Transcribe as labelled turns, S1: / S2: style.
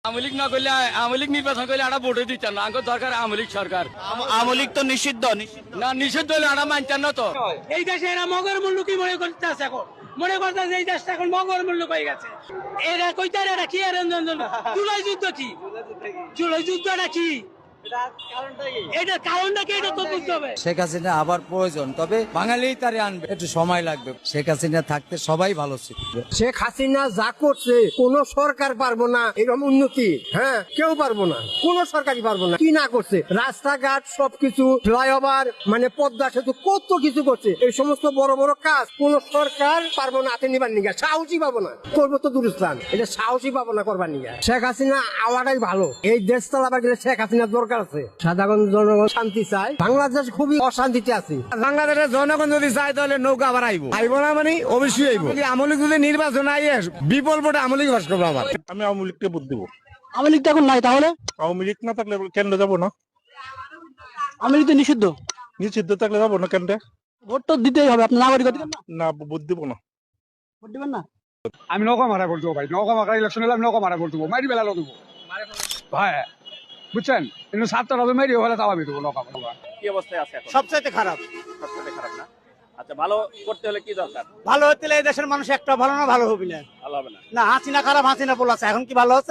S1: আওয়ামী লীগ না করলে আওয়ামী লীগ নির্বাচন করলে একটা ভোটে দিচ্ছেন না আগে দরকার আওয়ামী লীগ সরকার।
S2: আওয়ামী লীগ তো নিষিদ্ধ
S1: না নিষিদ্ধ হলে একটা মানছেন না তো।
S3: এই দেশে এরা মগর মূল্য কি মনে করতেছে এখন মনে করতেছে এই দেশটা এখন মগর মূল্য হয়ে গেছে। এরা কইতার এরা কি জুলাই যুদ্ধ কি জুলাই যুদ্ধটা কি এটা কারণটা কি এটা তো বুঝতে হবে।
S4: শেখ হাসিনা আবার প্রয়োজন, তবে বাঙালি তারে আনবে, একটু সময় লাগবে। শেখ হাসিনা থাকতে সবাই ভালো ছিল।
S5: শেখ হাসিনা যা করছে কোন সরকার পারবো না এরকম উন্নতি, হ্যাঁ কেউ পারবো না, কোন সরকারই পারবো না। কি না করছে, রাস্তাঘাট সবকিছু, ফ্লাইওভার মানে পদ্মা সেতু, কত কিছু করছে। এই সমস্ত বড় বড় কাজ কোন সরকার পারবো না হাতে নিবার নিগা, সাহসী পাবো না। করবো তো দূরস্থান, এটা সাহসী পাবো না করবার নিগা। শেখ হাসিনা আওয়াটাই ভালো। এই দেশ চালাবার গেলে শেখ হাসিনার দরকার আছে। সাধারণ জনগণ শান্তি চায়, বাংলাদেশ খুবই অশান্তিতে আছে।
S6: বাংলাদেশের জনগণ যদি চায় তাহলে নৌকা আবার আইব না, মানে অবশ্যই আইব। আমলিক যদি নির্বাচন আইয়ে বিপুল ভোটে আমলিক বাস করবো। আবার
S7: আমি আওয়ামী লীগকে ভোট দিব।
S3: আওয়ামী লীগ এখন নাই, তাহলে
S7: আওয়ামী লীগ না থাকলে কেন্দ্রে যাবো না।
S3: আওয়ামী লীগ তো নিষিদ্ধ,
S7: নিষিদ্ধ থাকলে যাবো না কেন্দ্রে।
S3: ভোট তো দিতেই হবে, আপনার নাগরিকতা দিবেন না?
S7: না, ভোট দিব না।
S3: ভোট দিবেন না?
S8: আমি নৌকা মারা করে দেবো ভাই, নৌকা মারা ইলেকশন হলে আমি নৌকা মারা করে দেবো, মারি বেলা দেবো ভাই, বুঝছেন? কিন্তু 7টা হবে মারি হলে তাও আমি দেবো নৌকা।
S2: কি অবস্থায় আছে এখন?
S5: সবচাইতে খারাপ।
S2: সবচেয়ে খারাপ না? আচ্ছা, ভালো করতে হলে কি দরকার?
S5: ভালো হতে এই দেশের মানুষ একটা ভালো না, ভালো হবে না।
S2: ভালো হবে না।
S5: না হাসিনা খারাপ, হাসিনা বলা আছে, এখন কি ভালো হচ্ছে?